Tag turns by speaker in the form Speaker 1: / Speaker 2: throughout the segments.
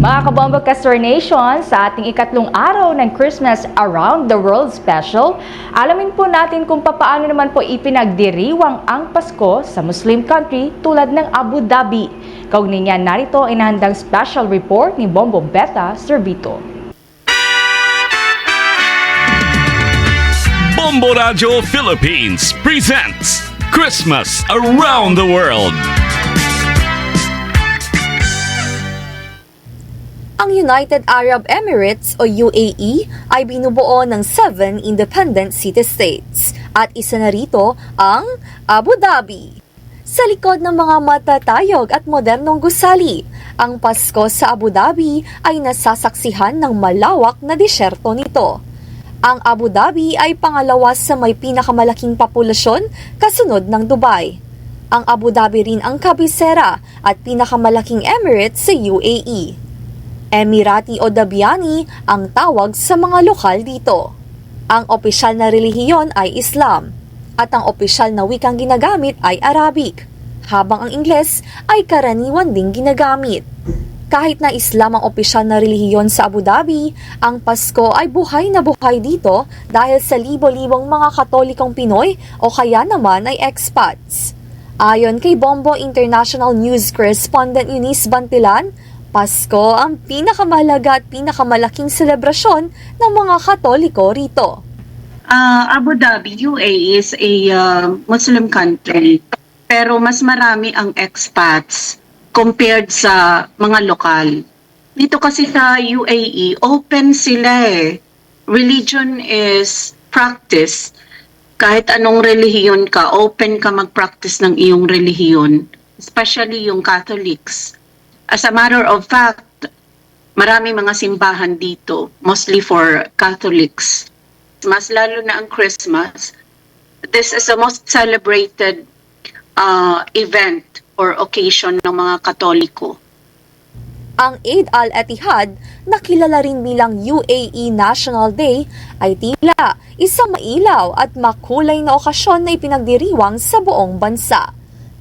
Speaker 1: Mga kabombo Castor Nation, sa ating ikatlong araw ng Christmas Around the World Special, alamin po natin kung paano naman po ipinagdiriwang ang Pasko sa Muslim country tulad ng Abu Dhabi. Kaugnay niyan, narito ang inahandang special report ni Bombo Beta Servito.
Speaker 2: Bombo Radio Philippines presents Christmas Around the World.
Speaker 3: Ang United Arab Emirates o UAE ay binubuo ng 7 independent city-states at isa na rito ang Abu Dhabi. Sa likod ng mga matatayog at modernong gusali, ang Pasko sa Abu Dhabi ay nasasaksihan ng malawak na disyerto nito. Ang Abu Dhabi ay pangalawa sa may pinakamalaking populasyon kasunod ng Dubai. Ang Abu Dhabi rin ang kabisera at pinakamalaking emirate sa UAE. Emirati o Dabiani ang tawag sa mga lokal dito. Ang opisyal na relihiyon ay Islam at ang opisyal na wikang ginagamit ay Arabic, habang ang Ingles ay karaniwan ding ginagamit. Kahit na Islam ang opisyal na relihiyon sa Abu Dhabi, ang Pasko ay buhay na buhay dito dahil sa libo-libong mga Katolikong Pinoy o kaya naman ay expats. Ayon kay Bombo International News Correspondent Eunice Bantilan, Pasko ang pinakamahalaga at pinakamalaking selebrasyon ng mga Katoliko rito.
Speaker 4: Abu Dhabi, UAE is a Muslim country, pero mas marami ang expats compared sa mga lokal. Dito kasi sa UAE, open sila eh. Religion is practice. Kahit anong relihiyon ka, open ka mag-practice ng iyong relihiyon, especially yung Catholics. As a matter of fact, marami mga simbahan dito, mostly for Catholics. Mas lalo na ang Christmas. This is the most celebrated event or occasion ng mga Katoliko.
Speaker 3: Ang Eid al-Etihad, na kilala rin bilang UAE National Day, ay tila isang mailaw at makulay na okasyon na ipinagdiriwang sa buong bansa.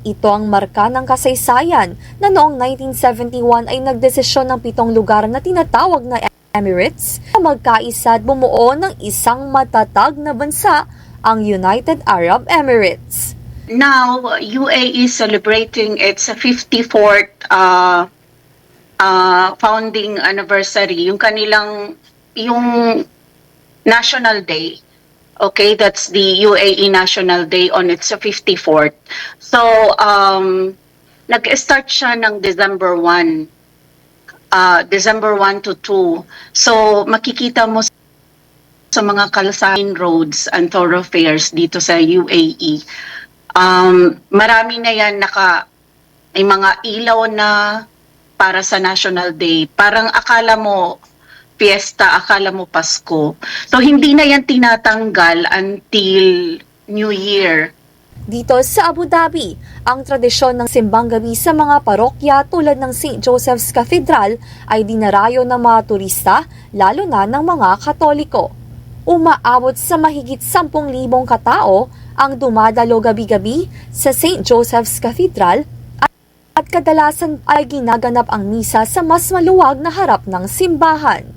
Speaker 3: Ito ang marka ng kasaysayan na noong 1971 ay nagdesisyon ng 7 lugar na tinatawag na Emirates na magkaisa at bumuo ng isang matatag na bansa, ang United Arab Emirates.
Speaker 4: Now, UAE is celebrating its 54th founding anniversary, yung National Day. Okay, that's the UAE National Day on its 54th. So, nag-start siya ng December 1 to 2. So, makikita mo sa mga kalsada roads and thoroughfares dito sa UAE. Marami na yan may mga ilaw na para sa National Day. Parang akala mo fiesta, akala mo Pasko. So, hindi na yan tinatanggal until New Year.
Speaker 3: Dito sa Abu Dhabi, ang tradisyon ng simbang gabi sa mga parokya tulad ng St. Joseph's Cathedral ay dinarayo ng mga turista, lalo na ng mga Katoliko. Umaabot sa mahigit 10,000 katao ang dumadalo gabi-gabi sa St. Joseph's Cathedral at kadalasan ay ginaganap ang misa sa mas maluwag na harap ng simbahan.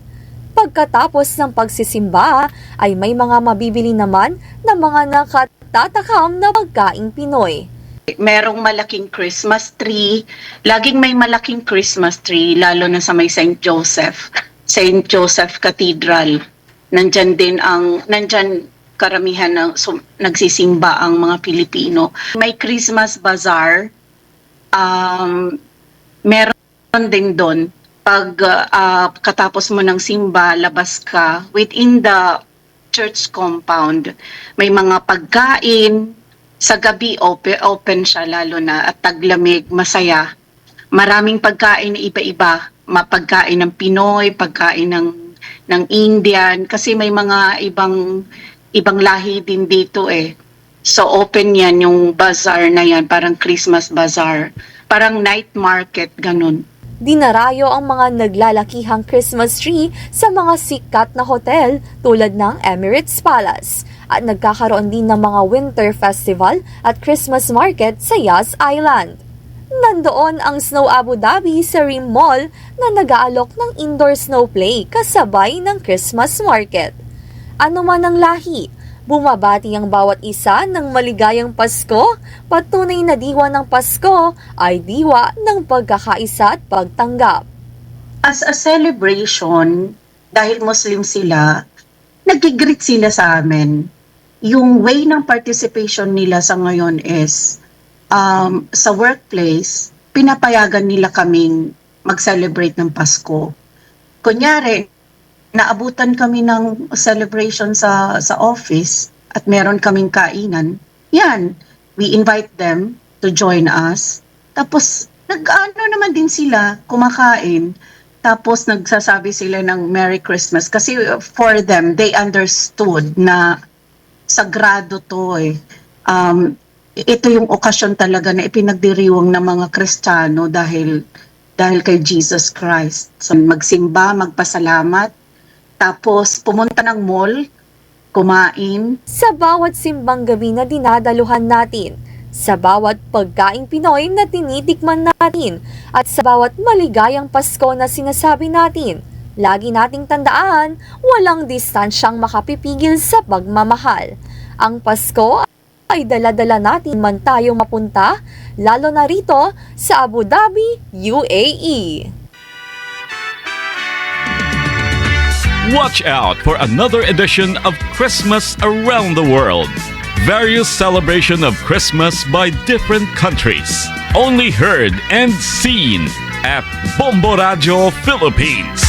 Speaker 3: Pagkatapos ng pagsisimba ay may mga mabibili naman na mga nakatatakam na pagkaing Pinoy.
Speaker 4: Merong malaking Christmas tree. Laging may malaking Christmas tree, lalo na sa may St. Joseph Cathedral. Nandyan karamihan ng nagsisimba ang mga Pilipino. May Christmas bazaar. Meron din doon. Pag katapos mo ng simba, labas ka, within the church compound, may mga pagkain. Sa gabi, open siya lalo na at taglamig, masaya. Maraming pagkain na iba-iba. Pagkain ng Pinoy, pagkain ng Indian, kasi may mga ibang lahi din dito eh. So open yan, yung bazaar na yan, parang Christmas bazaar. Parang night market, ganun.
Speaker 3: Dinarayo ang mga naglalakihang Christmas tree sa mga sikat na hotel tulad ng Emirates Palace at nagkakaroon din ng mga winter festival at Christmas market sa Yas Island. nandoon ang Snow Abu Dhabi sa Rim Mall na nag-aalok ng indoor snow play kasabay ng Christmas market. Ano man ang lahi, bumabati ang bawat isa ng maligayang Pasko, patunay na diwa ng Pasko ay diwa ng pagkakaisa at pagtanggap.
Speaker 4: As a celebration, dahil Muslim sila, nag-greet sila sa amin. Yung way ng participation nila sa ngayon is, sa workplace, pinapayagan nila kaming mag-celebrate ng Pasko. Kunyari, naabutan kami ng celebration sa office at meron kaming kainan. Yan, we invite them to join us. Tapos, nag-ano naman din sila, kumakain. Tapos, nagsasabi sila ng Merry Christmas. Kasi for them, they understood na sagrado to eh. Ito yung okasyon talaga na ipinagdiriwang ng mga Kristiyano dahil kay Jesus Christ. So, magsimba, magpasalamat, tapos pumunta ng mall, kumain.
Speaker 3: Sa bawat simbang gabi na dinadaluhan natin, sa bawat pagkaing Pinoy na tinitikman natin, at sa bawat maligayang Pasko na sinasabi natin, lagi nating tandaan, walang distansyang makapipigil sa pagmamahal. Ang Pasko ay dala-dala natin man tayo mapunta, lalo na rito sa Abu Dhabi, UAE.
Speaker 2: Watch out for another edition of Christmas Around the World. Various celebration of Christmas by different countries. Only heard and seen at Bombo Radio Philippines.